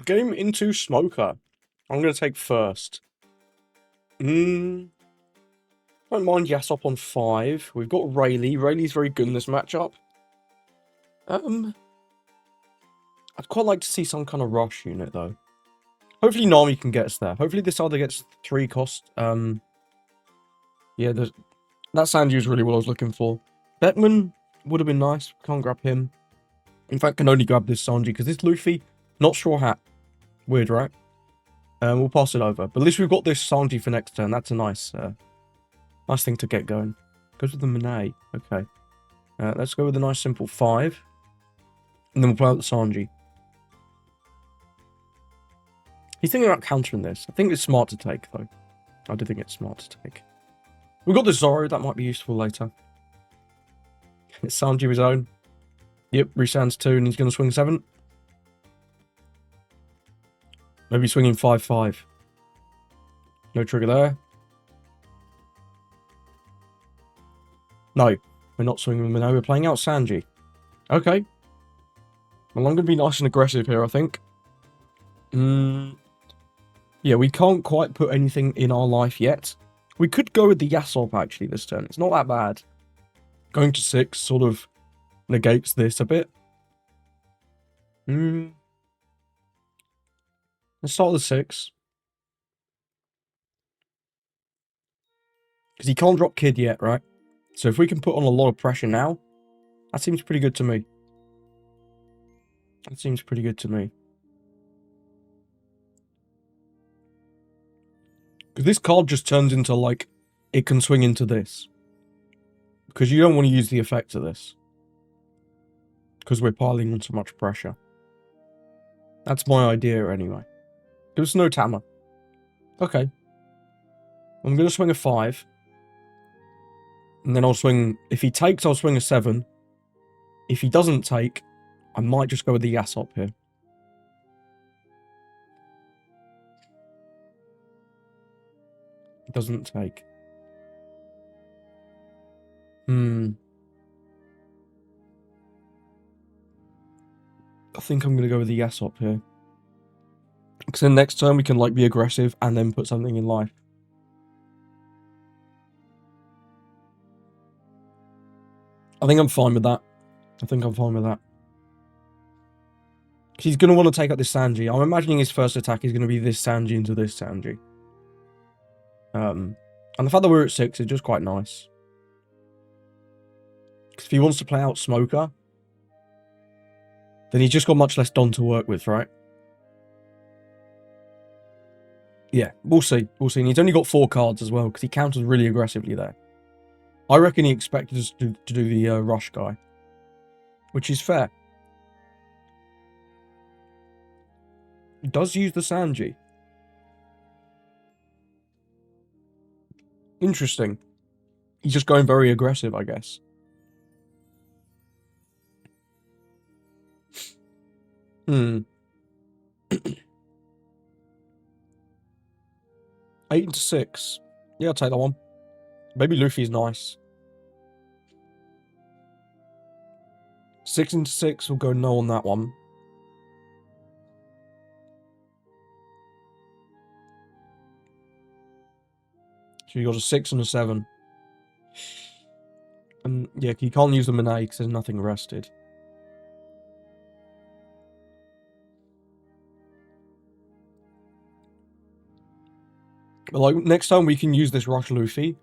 Game into Smoker. I'm going to take first. Don't mind Yasop on 5. We've got Rayleigh. Rayleigh's very good in this matchup. I'd quite like to see some kind of rush unit, though. Hopefully Nami can get us there. Hopefully this either gets 3 cost. Yeah, that Sanji is really what I was looking for. Beckman would have been nice. Can't grab him. In fact, can only grab this Sanji, because this Luffy, not Straw Hat. Weird, right? We'll pass it over. But at least we've got this Sanji for next turn. That's a nice nice thing to get going. Goes with the Monet. Okay. Let's go with a nice simple 5. And then we'll play out the Sanji. He's thinking about countering this. I think it's smart to take, though. I do think it's smart to take. We've got the Zoro. That might be useful later. It's Sanji of his own. Yep, resands 2, and he's going to swing 7. Maybe swinging 5-5. No trigger there. No, we're not swinging Minnow. We're playing out Sanji. Okay. Well, I'm going to be nice and aggressive here, I think. Yeah, we can't quite put anything in our life yet. We could go with the Yasop, actually, this turn. It's not that bad. Going to 6 sort of negates this a bit. Let's start with 6. Because he can't drop Kid yet, right? So if we can put on a lot of pressure now, that seems pretty good to me. That seems pretty good to me. Because this card just turns into, like, it can swing into this. Because you don't want to use the effect of this. Because we're piling on so much pressure. That's my idea, anyway. Give us no Tama. Okay. I'm going to swing a 5. And then I'll swing... If he takes, I'll swing a 7. If he doesn't take, I might just go with the Yasop here. Doesn't take. I think I'm going to go with the Yasop here. Because then next turn we can like be aggressive and then put something in life. I think I'm fine with that. He's going to want to take out this Sanji. I'm imagining his first attack is going to be this Sanji into this Sanji. And the fact that we're at 6 is just quite nice. Because if he wants to play out Smoker, then he's just got much less Don to work with, right? Yeah, we'll see. We'll see. And he's only got 4 cards as well, because he countered really aggressively there. I reckon he expected us to do the rush guy. Which is fair. He does use the Sanji. Interesting. He's just going very aggressive, I guess. Eight into 6. Yeah, I'll take that one. Maybe Luffy's nice. 6 into 6, we'll go no on that one. So you got a 6 and a 7. And yeah, you can't use the Monet because there's nothing rested. But like next time we can use this Rush Luffy.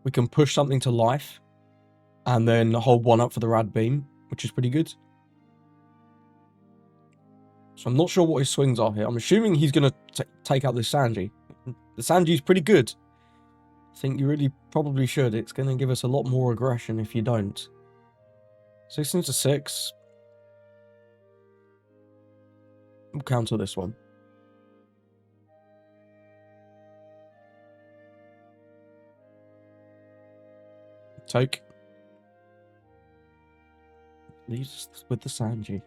We can push something to life. And then hold 1 up for the Rad Beam, which is pretty good. So I'm not sure what his swings are here. I'm assuming he's going to take out this Sanji. The Sanji's pretty good. I think you really probably should. It's going to give us a lot more aggression if you don't. 6 into 6. We'll counter this one. Take. Leaves us with the Sanji.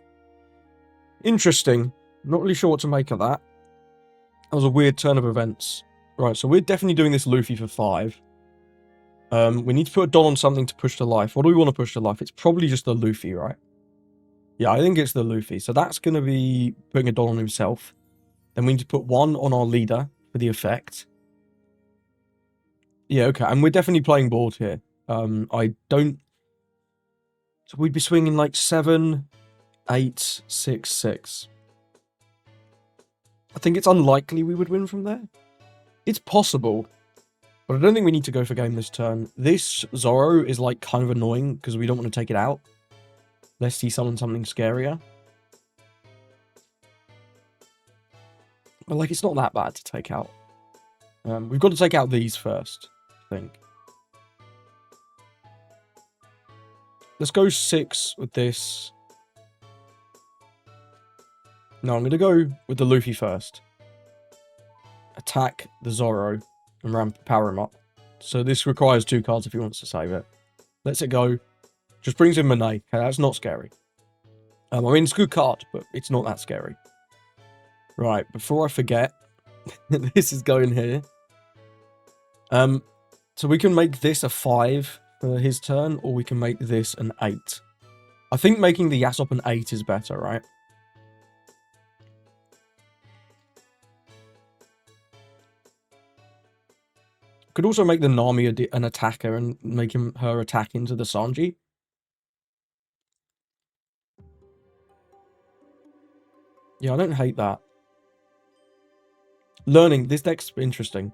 Interesting. Not really sure what to make of that. That was a weird turn of events. Right, so we're definitely doing this Luffy for 5. We need to put a Don on something to push to life. What do we want to push to life? It's probably just the Luffy, right? Yeah, I think it's the Luffy. So that's going to be putting a Don on himself. Then we need to put 1 on our leader for the effect. Yeah, okay. And we're definitely playing board here. I don't... So we'd be swinging like 7, 8, 6, 6. I think it's unlikely we would win from there. It's possible, but I don't think we need to go for game this turn. This Zoro is like kind of annoying because we don't want to take it out. Lest he summons something scarier. But like, it's not that bad to take out. We've got to take out these first, I think. Let's go 6 with this. No, I'm going to go with the Luffy first. Attack the Zoro and power him up. So this requires 2 cards if he wants to save it. Lets it go. Just brings in Monet. Okay, that's not scary. I mean, it's a good card, but it's not that scary. Right, before I forget, this is going here. So we can make this a 5 for his turn, or we can make this an 8. I think making the Yasop an 8 is better, right? Could also make the Nami an attacker and make her attack into the Sanji. Yeah, I don't hate that. Learning. This deck's interesting.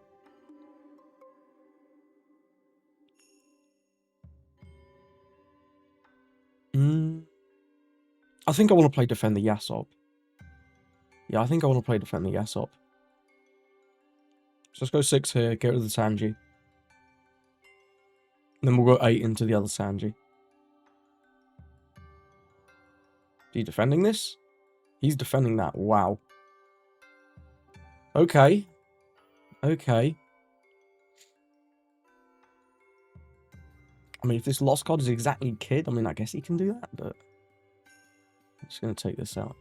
I think I want to play Defend the Yasop. Yeah, I think I want to play Defend the Yasop. So let's go 6 here, get rid of the Sanji. And then we'll go 8 into the other Sanji. Is he defending this? He's defending that. Wow. Okay. Okay. I mean, if this lost card is exactly Kid, I mean, I guess he can do that, but... I'm just going to take this out.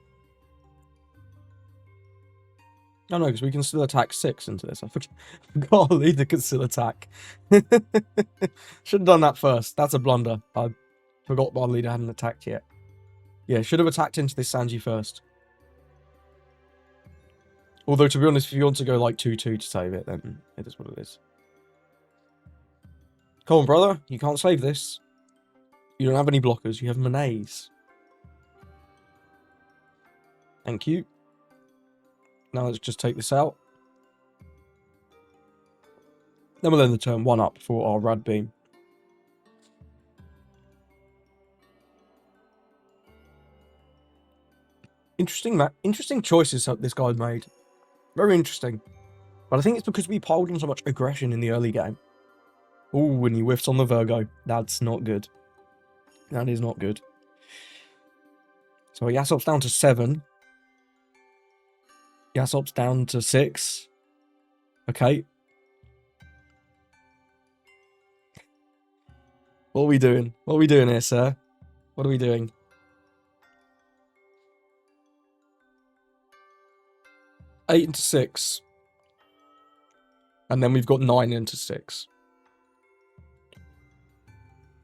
No, because we can still attack 6 into this. I forgot our leader can still attack. Should have done that first. That's a blunder. I forgot our leader hadn't attacked yet. Yeah, should have attacked into this Sanji first. Although, to be honest, if you want to go like 2-2 to save it, then it is what it is. Come on, brother. You can't save this. You don't have any blockers. You have Monets. Thank you. Now let's just take this out. Then we'll end the turn 1 up for our Rad Beam. Interesting choices that this guy made. Very interesting. But I think it's because we piled on so much aggression in the early game. Ooh, and he whiffs on the Virgo. That's not good. That is not good. So Yasop's down to 7. Yasop's down to 6. Okay. What are we doing? What are we doing here, sir? What are we doing? Eight into 6. And then we've got 9 into 6.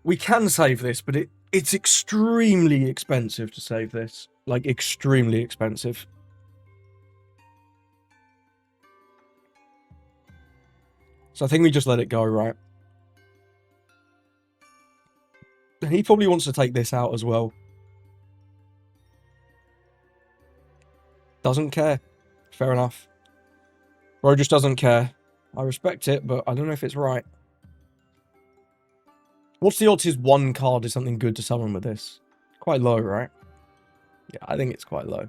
We can save this, but it's extremely expensive to save this. Like, extremely expensive. So I think we just let it go, right? He probably wants to take this out as well. Doesn't care. Fair enough. Bro just doesn't care. I respect it, but I don't know if it's right. What's the odds his 1 card is something good to summon with this? Quite low, right? Yeah, I think it's quite low.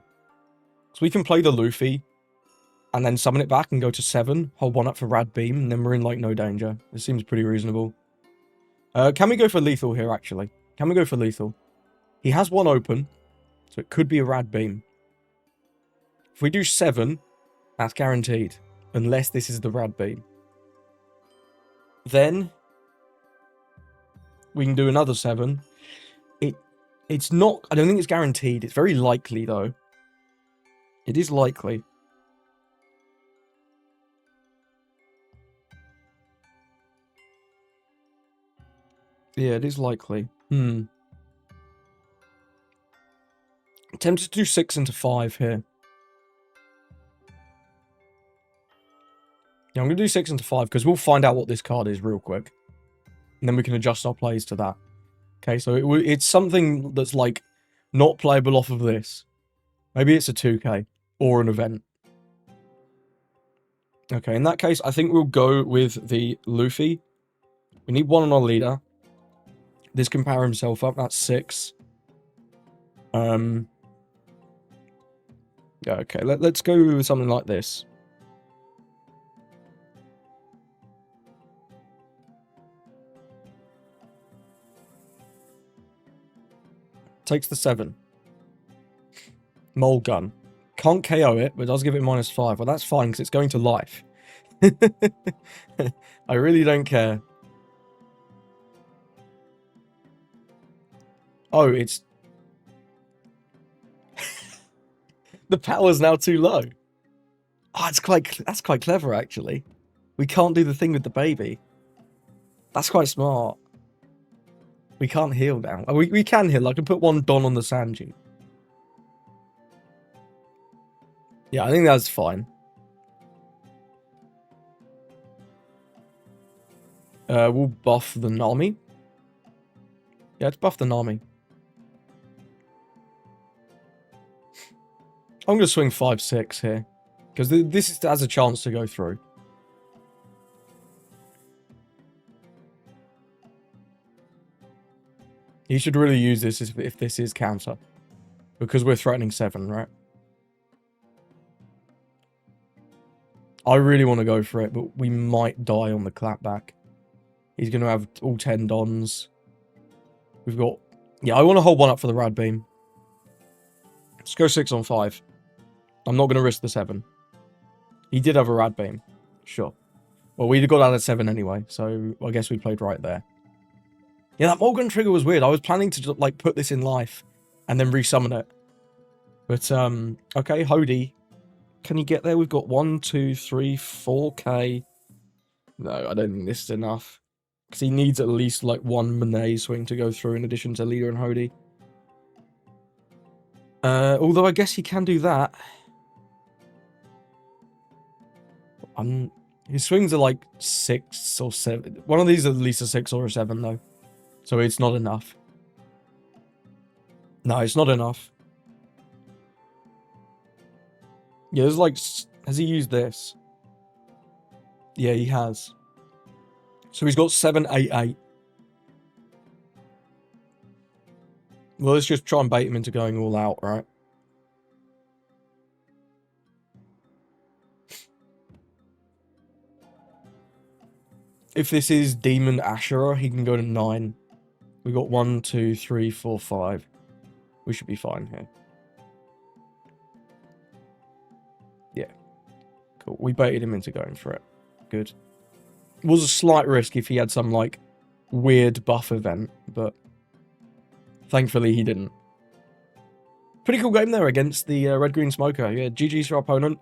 So we can play the Luffy and then summon it back and go to 7, hold 1 up for Rad Beam, and then we're in, like, no danger. It seems pretty reasonable. Can we go for lethal here, actually? Can we go for lethal? He has 1 open, so it could be a Rad Beam. If we do 7, that's guaranteed, unless this is the Rad Beam. Then we can do another 7. It's not... I don't think it's guaranteed. It's very likely, though. It is likely. Yeah, it is likely. I'm tempted to do 6 into 5 here. Yeah, I'm going to do 6 into 5 because we'll find out what this card is real quick. And then we can adjust our plays to that. Okay, so it's something that's like not playable off of this. Maybe it's a 2K or an event. Okay, in that case, I think we'll go with the Luffy. We need 1 on our leader. This can power himself up. That's 6. Yeah, okay, let's go with something like this. Takes the 7. Mole gun. Can't KO it, but does give it -5. Well, that's fine, because it's going to life. I really don't care. Oh, it's... the power's now too low. Oh, that's quite clever, actually. We can't do the thing with the baby. That's quite smart. We can't heal now. Oh, we can heal. I can put 1 Don on the Sanji. Yeah, I think that's fine. We'll buff the Nami. Yeah, let's buff the Nami. I'm going to swing 5-6 here. Because this has a chance to go through. You should really use this if this is counter. Because we're threatening 7, right? I really want to go for it, but we might die on the clapback. He's going to have all 10 Dons. We've got... yeah, I want to hold 1 up for the Rad Beam. Let's go 6 on 5. I'm not going to risk the 7. He did have a Rad Beam. Sure. Well, we'd have got out at 7 anyway, so I guess we played right there. Yeah, that Mulligan trigger was weird. I was planning to, like, put this in life and then resummon it. But, okay, Hody. Can you get there? We've got 1, 2, 3, 4k. No, I don't think this is enough. Because he needs at least, like, 1 Monet swing to go through in addition to Leader and Hody. Although I guess he can do that. His swings are like 6 or 7. One of these is at least a 6 or a 7, though. So it's not enough. No, it's not enough. Yeah, there's like... has he used this? Yeah, he has. So he's got 7, 8, 8. Well, let's just try and bait him into going all out, right? If this is Demon Ashura, he can go to 9. We got 1, 2, 3, 4, 5. We should be fine here. Yeah. Cool. We baited him into going for it. Good. It was a slight risk if he had some, like, weird buff event, but thankfully he didn't. Pretty cool game there against the Red-Green Smoker. Yeah, GG's for our opponent.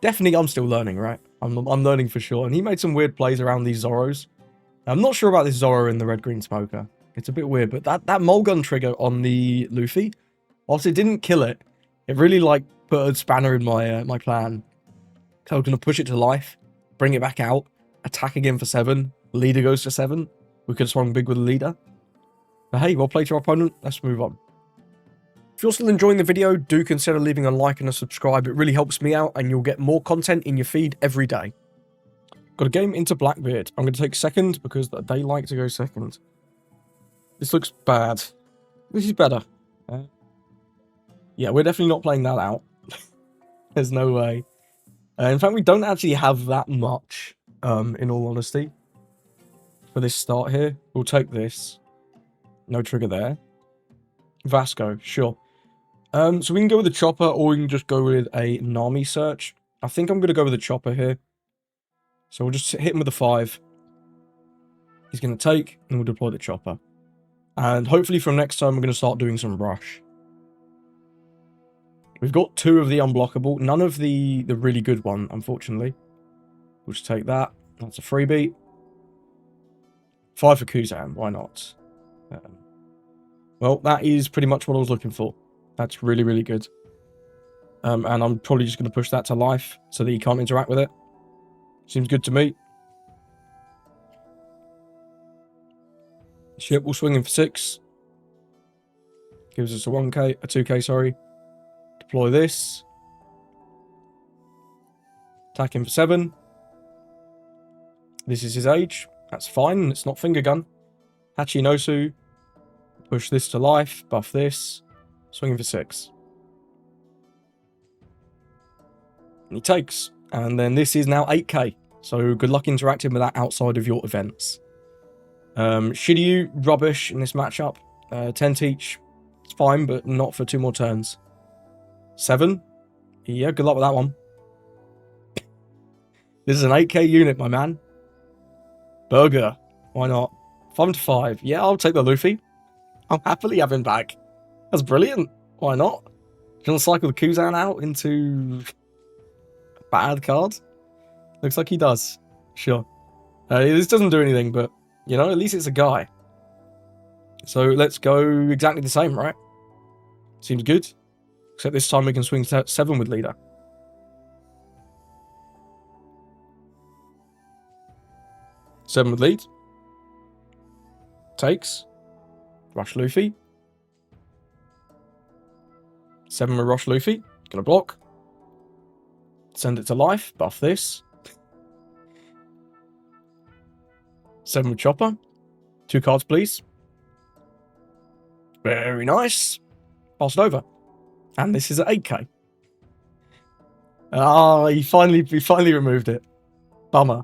Definitely I'm still learning, right? I'm learning for sure. And he made some weird plays around these Zoros. I'm not sure about this Zoro in the Red-Green Smoker. It's a bit weird, but that Mulgun trigger on the Luffy, whilst it didn't kill it, it really, like, put a spanner in my my plan. So I'm going to push it to life, bring it back out, attack again for 7, leader goes to 7. We could have swung big with the leader. But hey, well played to our opponent. Let's move on. If you're still enjoying the video, do consider leaving a like and a subscribe. It really helps me out, and you'll get more content in your feed every day. Got a game into Blackbeard. I'm going to take 2nd because they like to go 2nd. This looks bad. This is better. Yeah, we're definitely not playing that out. There's no way. In fact, we don't actually have that much, in all honesty, for this start here. We'll take this. No trigger there. Vasco, sure. So we can go with the chopper, or we can just go with a Nami search. I think I'm going to go with the chopper here. So we'll just hit him with a 5. He's going to take, and we'll deploy the chopper. And hopefully from next time, we're going to start doing some rush. We've got 2 of the unblockable. None of the really good one, unfortunately. We'll just take that. That's a freebie. 5 for Kuzan. Why not? Well, that is pretty much what I was looking for. That's really, really good. And I'm probably just going to push that to life so that he can't interact with it. Seems good to me. Ship will swing in for 6. Gives us a 1k, a 2k, sorry. Deploy this. Attack him for 7. This is his age. That's fine. It's not finger gun. Hachinosu. Push this to life. Buff this. Swing him for 6. And he takes. And then this is now 8k. So good luck interacting with that outside of your events. Shiryu, rubbish in this matchup. 10 teach. It's fine, but not for 2 more turns. 7. Yeah, good luck with that one. This is an 8k unit, my man. Burger. Why not? 5 to 5. Yeah, I'll take the Luffy. I'll happily have him back. That's brilliant. Why not? Do you want to cycle the Kuzan out into bad cards? Looks like he does. Sure. This doesn't do anything, but, you know, at least it's a guy. So let's go exactly the same, right? Seems good. Except this time we can swing 7 with leader. Seven with lead. Takes. Rush Luffy. 7 with Rush Luffy. Gonna block. Send it to life. Buff this. 7 with Chopper. 2 cards, please. Very nice. Passed over. And this is at 8k. Ah, he finally removed it. Bummer.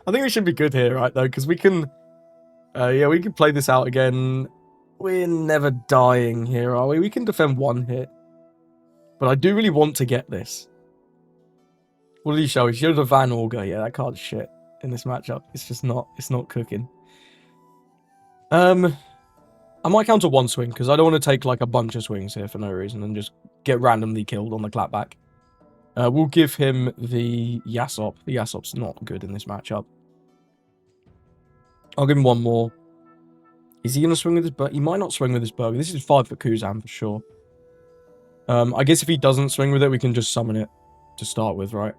I think we should be good here, right, though, because we can... yeah, we can play this out again. We're never dying here, are we? We can defend 1 hit. But I do really want to get this. What did he show? He showed a Van Auger. Yeah, that card's shit in this matchup. It's just not... It's not cooking. I might counter 1 swing, because I don't want to take, like, a bunch of swings here for no reason and just get randomly killed on the clapback. We'll give him the Yasop. The Yasop's not good in this matchup. I'll give him 1 more. Is he going to swing with his burger? He might not swing with his burger. This is 5 for Kuzan for sure. I guess if he doesn't swing with it, we can just summon it to start with, right?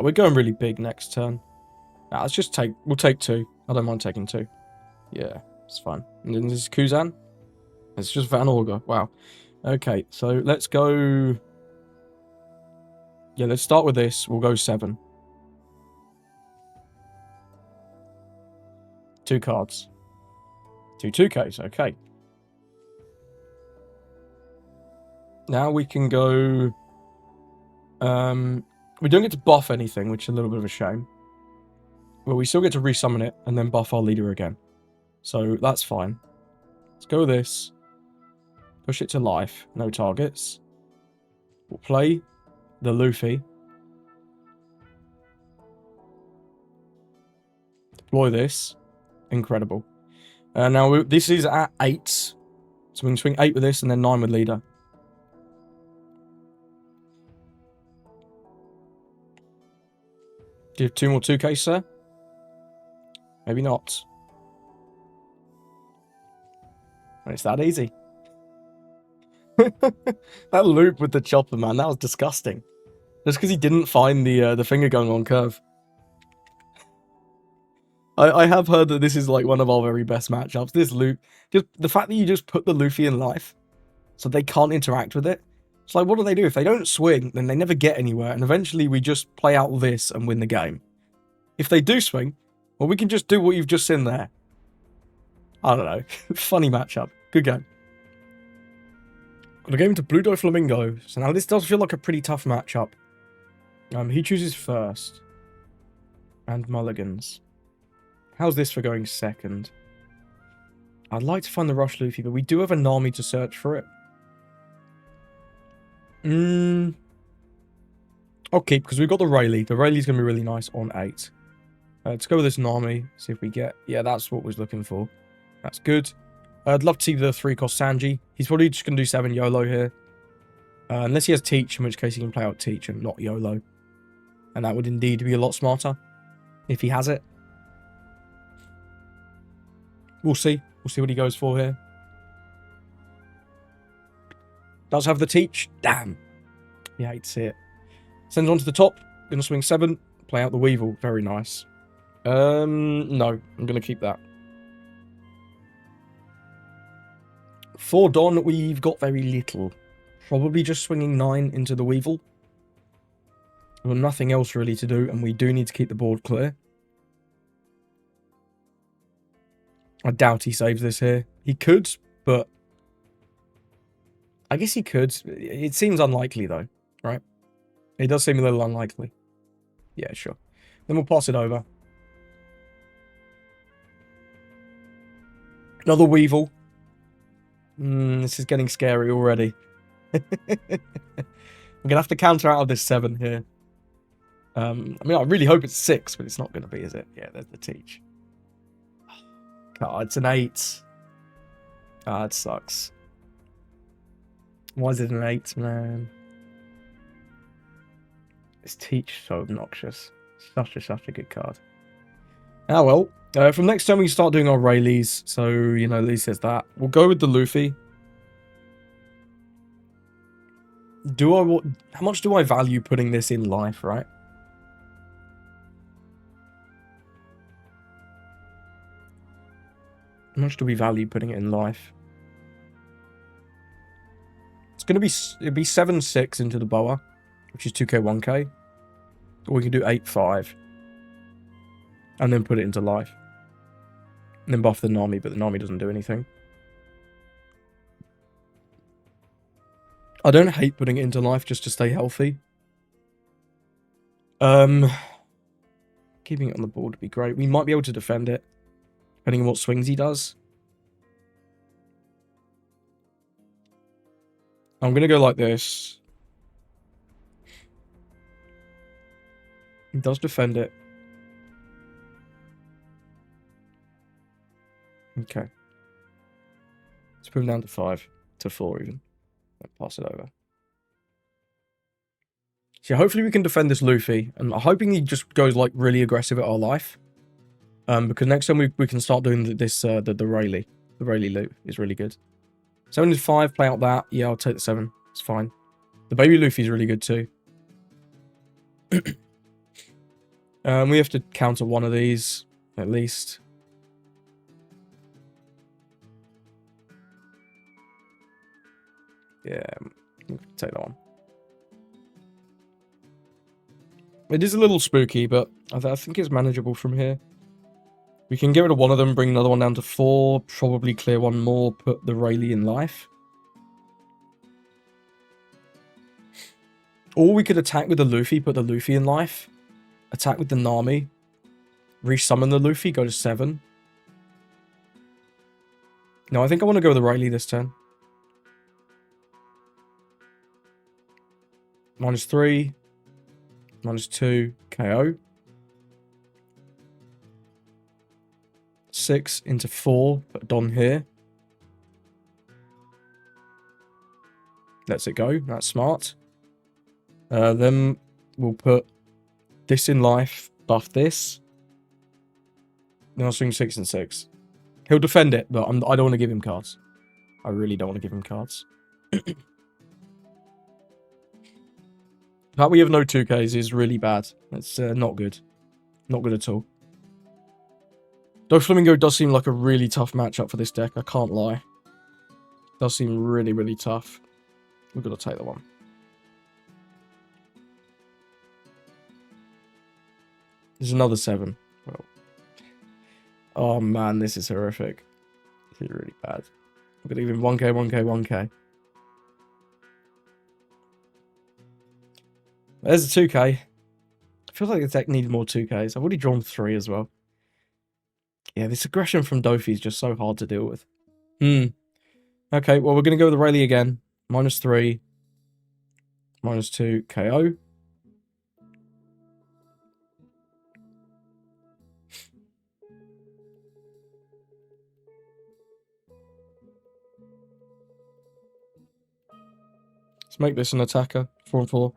We're going really big next turn. Let's just take... We'll take 2. I don't mind taking 2. Yeah, it's fine. And then this is Kuzan. It's just Van Auger. Wow. Okay, so let's go... Yeah, let's start with this. We'll go 7. 2 cards. 2 2Ks, okay. Now we can go... we don't get to buff anything, which is a little bit of a shame. But we still get to resummon it and then buff our leader again. So that's fine. Let's go with this. Push it to life. No targets. We'll play the Luffy. Deploy this. Incredible. Now this is at 8. So we can swing 8 with this and then 9 with leader. Do you have 2 more 2Ks, sir? Maybe not. It's that easy. That loop with the chopper, man, that was disgusting. Just because he didn't find the finger gun on curve. I have heard that this is like one of our very best matchups. This loop, just the fact that you just put the Luffy in life, so they can't interact with it. It's like, what do they do? If they don't swing, then they never get anywhere, and eventually we just play out this and win the game. If they do swing, well, we can just do what you've just seen there. I don't know. Funny matchup. Good game. Got a game to Blue Doflamingo. So now this does feel like a pretty tough matchup. He chooses first. And mulligans. How's this for going second? I'd like to find the Rush Luffy, but we do have a Nami to search for it. I'll keep, because we've got the Rayleigh. The Rayleigh's going to be really nice on 8. Let's go with this Nami, see if we get... Yeah, that's what we're looking for. That's good. I'd love to see the 3-cost Sanji. He's probably just going to do 7 YOLO here. Unless he has Teach, in which case he can play out Teach and not YOLO. And that would indeed be a lot smarter. if he has it. We'll see. We'll see what he goes for here. Does have the teach. Damn. You hate to see it. Sends on to the top. Gonna swing 7. Play out the Weevil. Very nice. No. I'm gonna keep that. For Don, we've got very little. Probably just swinging 9 into the Weevil. We've got nothing else really to do, and we do need to keep the board clear. I doubt he saves this here. He could, but... I guess he could. It seems unlikely, though, right? It does seem a little unlikely. Yeah, sure. Then we'll pass it over. Another Weevil. This is getting scary already. We're going to have to counter out of this 7 here. I mean, I really hope it's 6, but it's not going to be, is it? Yeah, there's the teach. God, it's an 8. Ah, it sucks. Why is it an 8, man? This teach so obnoxious. Such a good card. Ah, well. From next time we start doing our Rayleighs, so, you know, Lee says that. We'll go with the Luffy. How much do I value putting this in life, right? How much do we value putting it in life? It's going to be... It'd be 7-6 into the boa, which is 2k, 1k. Or we can do 8-5. And then put it into life. And then buff the Nami, but the Nami doesn't do anything. I don't hate putting it into life just to stay healthy. Keeping it on the board would be great. We might be able to defend it, depending on what swings he does. I'm going to go like this. He does defend it. Okay. Let's put him down to 5. To 4 even. Pass it over. So hopefully we can defend this Luffy. And I'm hoping he just goes like really aggressive at our life. Because next time we can start doing the Rayleigh. The Rayleigh loot is really good. 7 to 5, play out that. Yeah, I'll take the 7. It's fine. The baby Luffy's really good too. We have to counter one of these, at least. Yeah, take that one. It is a little spooky, but I think it's manageable from here. We can get rid of one of them, bring another one down to 4, probably clear one more, put the Rayleigh in life. Or we could attack with the Luffy, put the Luffy in life. Attack with the Nami. Resummon the Luffy, go to 7. No, I think I want to go with the Rayleigh this turn. -3. -2. KO. 6 into 4. Put Don here. Lets it go. That's smart. Then we'll put this in life. Buff this. Then I'll swing 6 and 6. He'll defend it, but I don't want to give him cards. I really don't want to give him cards. The fact we have no 2Ks is really bad. It's not good. Not good at all. Doflamingo does seem like a really tough matchup for this deck, I can't lie. It does seem really, really tough. We've got to take that one. There's another 7. Well. Oh man, this is horrific. This is really bad. I'm going to give him 1k, 1k, 1k. There's a 2k. I feel like the deck needs more 2ks. I've already drawn 3 as well. Yeah, this aggression from Dofi is just so hard to deal with. Okay, well, we're going to go with the Rayleigh again. -3. -2. KO. Let's make this an attacker. 4 and 4.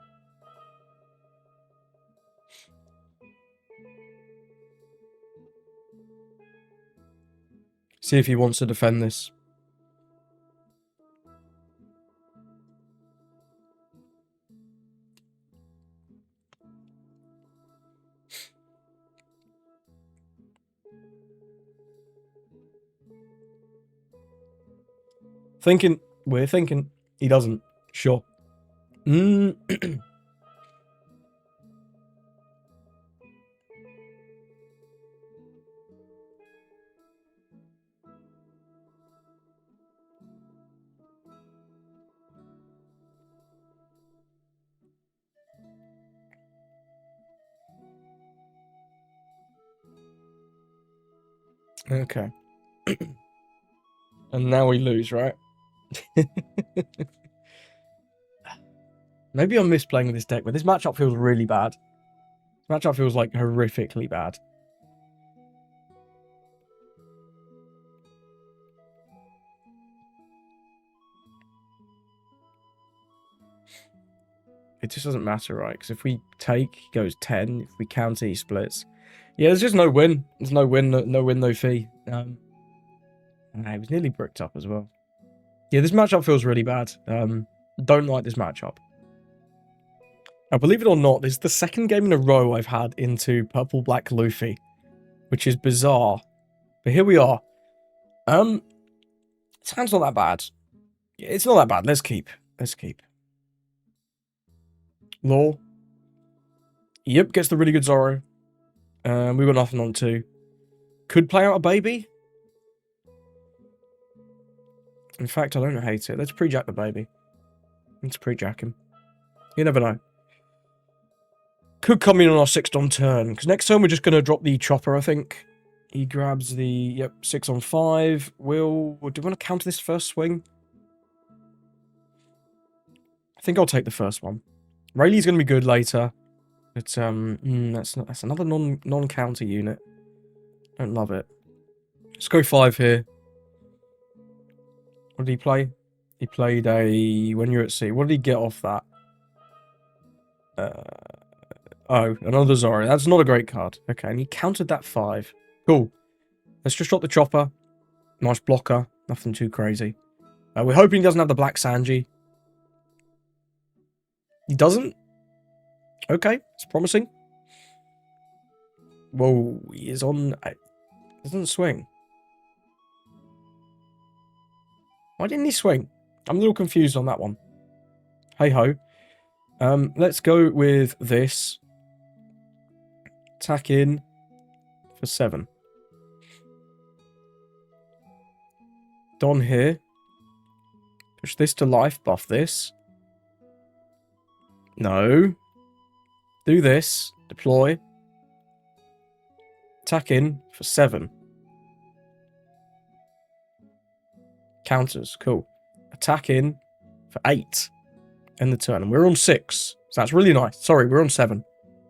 See if he wants to defend this. Thinking. We're thinking. He doesn't. Sure. Okay. And now we lose, right? Maybe I'm misplaying this deck, but this matchup feels really bad. This matchup feels like horrifically bad. It just doesn't matter, right? Because if we take, he goes 10. If we counter, he splits. Yeah, there's just no win. There's no win, no win, no fee. He was nearly bricked up as well. Yeah, this matchup feels really bad. Don't like this matchup. Now, believe it or not, this is the second game in a row I've had into Purple Black Luffy, which is bizarre. But here we are. This hand's not that bad. Yeah, it's not that bad. Let's keep. Let's keep. Law. Yep, gets the really good Zoro. We got nothing on 2. Could play out a baby. In fact, I don't hate it. Let's pre-jack the baby. Let's pre-jack him. You never know. Could come in on our 6th on turn. Because next turn we're just going to drop the chopper, I think. He grabs the, yep, 6 on 5. Do we want to counter this first swing? I think I'll take the first one. Rayleigh's going to be good later. But, that's another non-counter unit. Don't love it. Let's go 5 here. What did he play? He played a When You're at Sea. What did he get off that? Oh, another Zoro. That's not a great card. Okay, and he countered that 5. Cool. Let's just drop the chopper. Nice blocker. Nothing too crazy. We're hoping he doesn't have the Black Sanji. He doesn't? Okay, it's promising. Whoa, he is on... It doesn't swing. Why didn't he swing? I'm a little confused on that one. Hey-ho. Let's go with this. Attack in for 7. Don here. Push this to life, buff this. No. Do this. Deploy. Attack in for 7. Counters. Cool. Attack in for 8. End the turn. And we're on 6. So that's really nice. Sorry, we're on 7.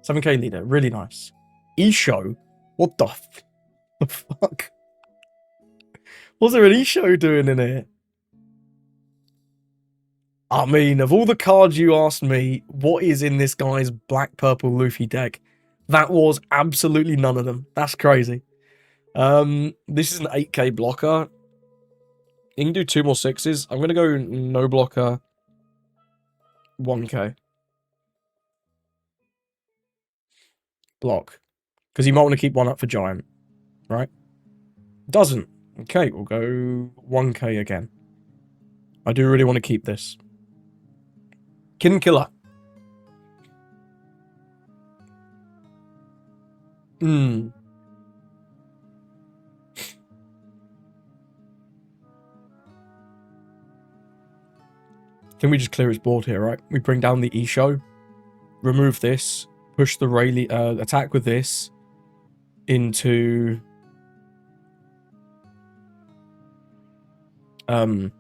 7k leader. Really nice. Isho? What the fuck? What's there an Isho doing in here? I mean, of all the cards you asked me, what is in this guy's black-purple Luffy deck? That was absolutely none of them. That's crazy. This is an 8k blocker. You can do 2 more 6s. I'm going to go no blocker, 1k. Block. Because you might want to keep one up for Giant. Right? Doesn't. Okay, we'll go 1k again. I do really want to keep this. Kin Killer. I think we just clear his board here, right? We bring down the Isho. Remove this. Push the Rayleigh, attack with this into doesn't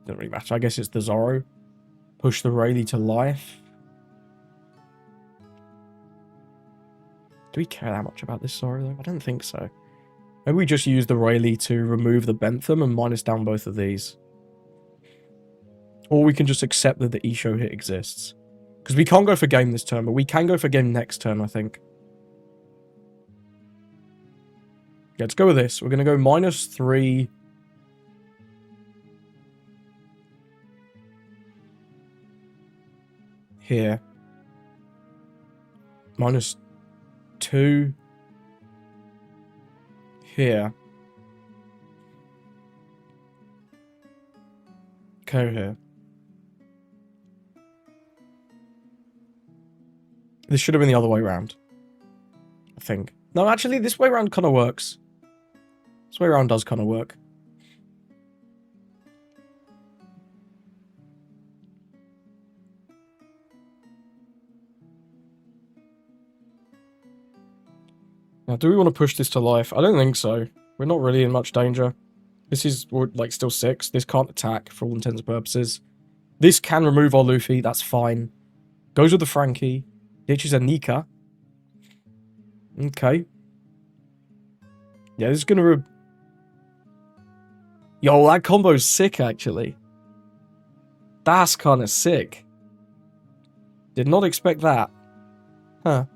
really matter. I guess it's the Zoro. Push the Rayleigh to life. Do we care that much about this Zoro though? I don't think so. Maybe we just use the Rayleigh to remove the Bentham and minus down both of these. Or we can just accept that the Isho hit exists. Because we can't go for game this turn, but we can go for game next turn, I think. Let's go with this. We're going to go -3. Here. -2. Here. Go here. This should have been the other way around. I think. No, actually, this way around kind of works. This way around does kind of work. Now, do we want to push this to life? I don't think so. We're not really in much danger. This is, like, still 6. This can't attack for all intents and purposes. This can remove our Luffy. That's fine. Goes with the Frankie. Ditches a Nika. Okay. Yeah, this is gonna... Yo, that combo's sick, actually. That's kind of sick. Did not expect that. Huh.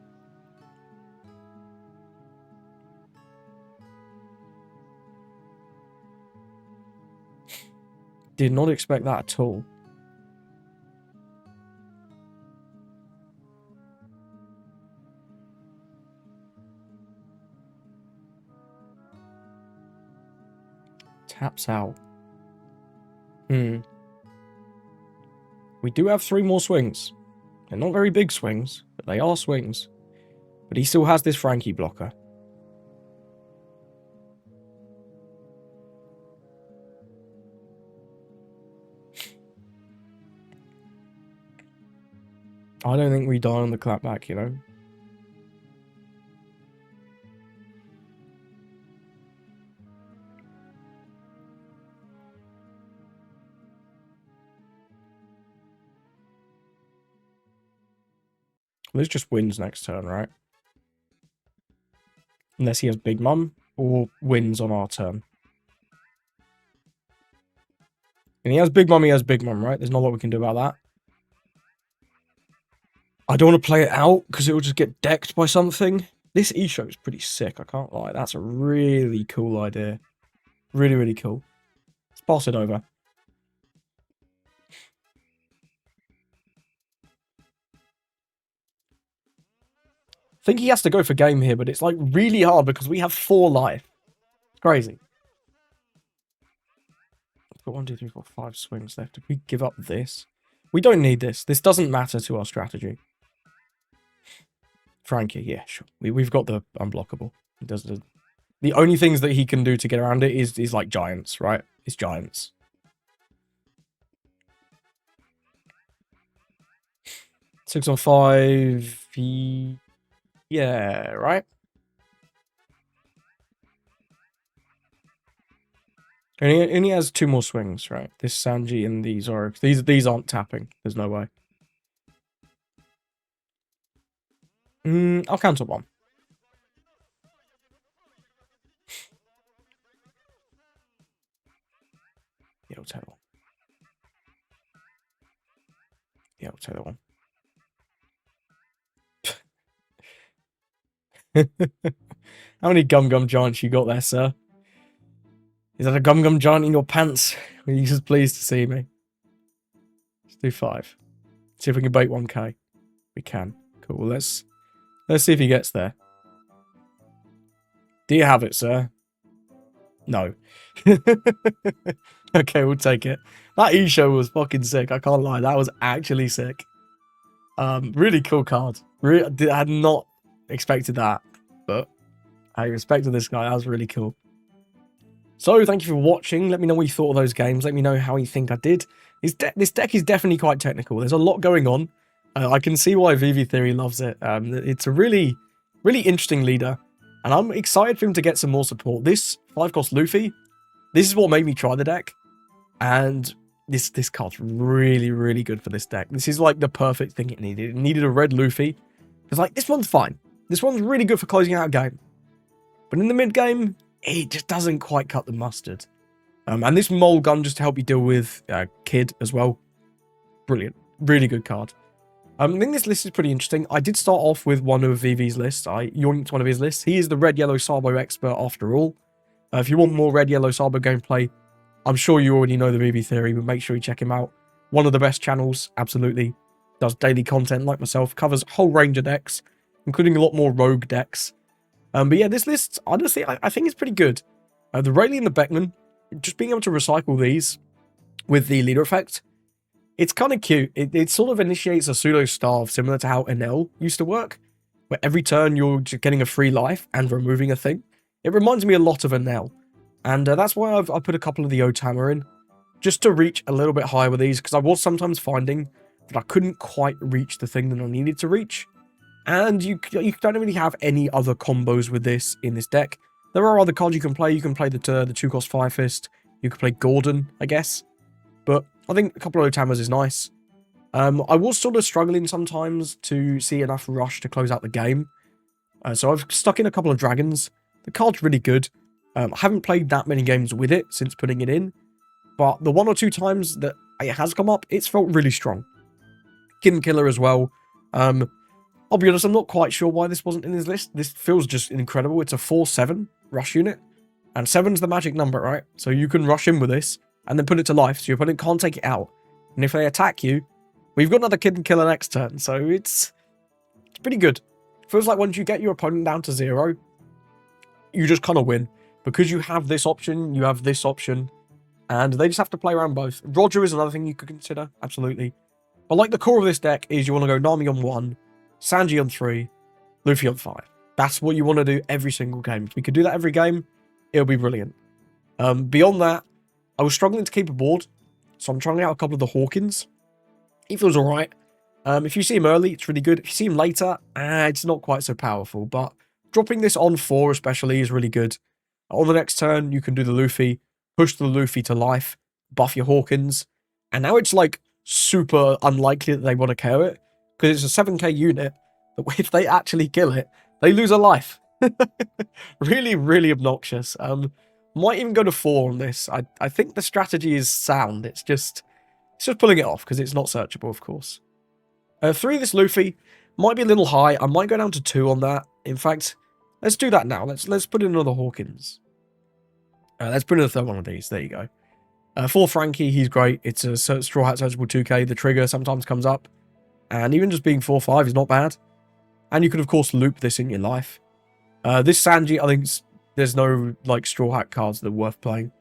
Did not expect that at all. Taps out. We do have 3 more swings. They're not very big swings, but they are swings. But he still has this Frankie blocker. I don't think we die on the clapback, you know. This just wins next turn, right? Unless he has Big Mum, or wins on our turn. And he has Big Mum, right? There's not a lot we can do about that. I don't want to play it out, because it will just get decked by something. This E-show is pretty sick, I can't lie. That's a really cool idea. Really, really cool. Let's pass it over. I think he has to go for game here, but it's like really hard because we have 4 life. It's crazy. We've got 1, 2, 3, 4, 5 swings left. Did we give up this? We don't need this. This doesn't matter to our strategy. Frankie, yeah, sure. We've got the unblockable. It does the only things that he can do to get around it is like giants, right? It's giants. Six on 5. Yeah, right? And he has 2 more swings, right? This Sanji and these are... These aren't tapping. There's no way. I'll cancel 1. Yeah, we'll take 1. Yeah, we'll take that 1. How many gum giants you got there, sir? Is that a gum giant in your pants? Are you just pleased to see me? Let's do 5. See if we can bait 1k. We can. Cool. Let's see if he gets there. Do you have it, sir? No. Okay, we'll take it. That E-show was fucking sick. I can't lie. That was actually sick. Really cool card. I had not expected that, but I respected this guy. That was really cool. So, thank you for watching. Let me know what you thought of those games. Let me know how you think I did. This deck is definitely quite technical. There's a lot going on. I can see why VV Theory loves it. It's a really, really interesting leader. And I'm excited for him to get some more support. This 5-cost Luffy, this is what made me try the deck. And this card's really, really good for this deck. This is like the perfect thing it needed. It needed a red Luffy. It's like, this one's fine. This one's really good for closing out a game. But in the mid-game, it just doesn't quite cut the mustard. And this mole gun just to help you deal with Kid as well. Brilliant. Really good card. I think this list is pretty interesting. I did start off with one of VV's lists. I yoinked one of his lists. He is the Red Yellow Sabo expert after all. If you want more Red Yellow Sabo gameplay, I'm sure you already know the VV theory, but make sure you check him out. One of the best channels, absolutely. Does daily content like myself, covers a whole range of decks, including a lot more rogue decks. But yeah, this list, honestly, I think it's pretty good. The Rayleigh and the Beckman, just being able to recycle these with the leader effect, it's kind of cute. It sort of initiates a pseudo starve, similar to how NL used to work, where every turn you're just getting a free life and removing a thing. It reminds me a lot of NL, and that's why I put a couple of the O-Tamer in, just to reach a little bit higher with these, because I was sometimes finding that I couldn't quite reach the thing that I needed to reach. And you don't really have any other combos with this in this deck. There are other cards you can play. You can play the 2-cost Fire Fist. You can play Gordon, I guess. But I think a couple of O-Tamers is nice. I was sort of struggling sometimes to see enough rush to close out the game. So I've stuck in a couple of Dragons. The card's really good. I haven't played that many games with it since putting it in. But the 1 or 2 times that it has come up, it's felt really strong. Kid and Killer as well. I'll be honest, I'm not quite sure why this wasn't in his list. This feels just incredible. It's a 4/7 rush unit. And 7's the magic number, right? So you can rush in with this and then put it to life, so your opponent can't take it out. And if they attack you, we've got another Kid and Killer next turn. So it's pretty good. Feels like once you get your opponent down to 0, you just kind of win. Because you have this option, you have this option, and they just have to play around both. Roger is another thing you could consider, absolutely. But like the core of this deck is you want to go Nami on 1, Sanji on 3, Luffy on 5. That's what you want to do every single game. If we could do that every game, it'll be brilliant. Beyond that, I was struggling to keep a board, so I'm trying out a couple of the Hawkins. He feels alright. If you see him early, it's really good. If you see him later, it's not quite so powerful, but dropping this on 4 especially is really good. On the next turn, you can do the Luffy, push the Luffy to life, buff your Hawkins, and now it's like super unlikely that they want to KO it, because it's a 7k unit, but if they actually kill it, they lose a life. Really, really obnoxious. Might even go to 4 on this. I think the strategy is sound. It's just pulling it off, because it's not searchable, of course. 3, this Luffy might be a little high. I might go down to 2 on that. In fact, let's do that now. Let's put in another Hawkins. Let's put in a third one of these. There you go. 4 Frankie, he's great. It's a Straw Hat searchable 2k. The trigger sometimes comes up. And even just being 4/5 is not bad. And you could, of course, loop this in your life. This Sanji, I think there's no like Straw Hat cards that are worth playing.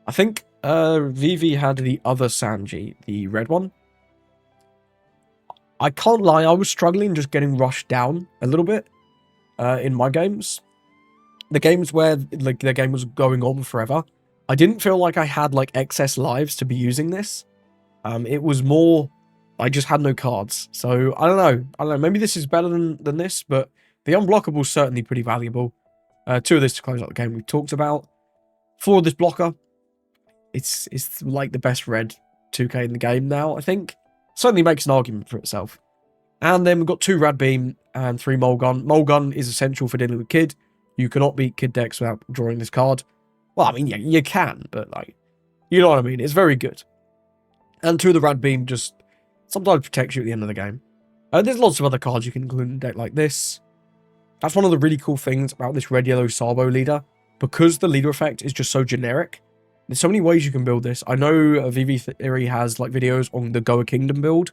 I think VV had the other Sanji, the red one. I can't lie, I was struggling just getting rushed down a little bit in my games. The games where like the game was going on forever, I didn't feel like I had like excess lives to be using this. It was more I just had no cards. So I don't know. Maybe this is better than this, but the unblockable is certainly pretty valuable. 2 of this to close out the game we've talked about. 4 of this blocker. It's like the best red 2k in the game now, I think. Certainly makes an argument for itself. And then we've got 2 Rad Beam and 3 Mulgun. Mulgun is essential for dealing with Kid. You cannot beat Kid decks without drawing this card. Well, I mean, yeah, you can, but like, you know what I mean. It's very good. And 2 of the Rad Beam just sometimes protects you at the end of the game. There's lots of other cards you can include in a deck like this. That's one of the really cool things about this Red Yellow Sabo leader. Because the leader effect is just so generic, there's so many ways you can build this. I know VV Theory has like videos on the Goa Kingdom build,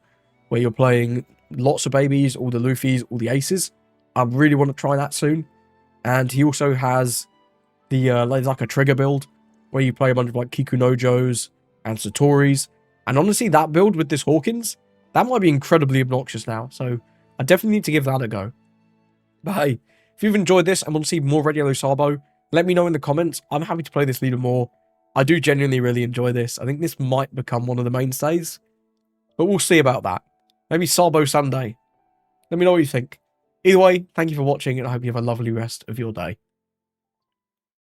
where you're playing lots of babies, all the Luffys, all the aces. I really want to try that soon. And he also has the like a trigger build, where you play a bunch of like Kikunojos and Satoris. And honestly, that build with this Hawkins, that might be incredibly obnoxious now. So I definitely need to give that a go. But hey, if you've enjoyed this and want to see more Red Yellow Sabo, let me know in the comments. I'm happy to play this leader more. I do genuinely really enjoy this. I think this might become one of the mainstays. But we'll see about that. Maybe Sabo Sunday. Let me know what you think. Either way, thank you for watching, and I hope you have a lovely rest of your day.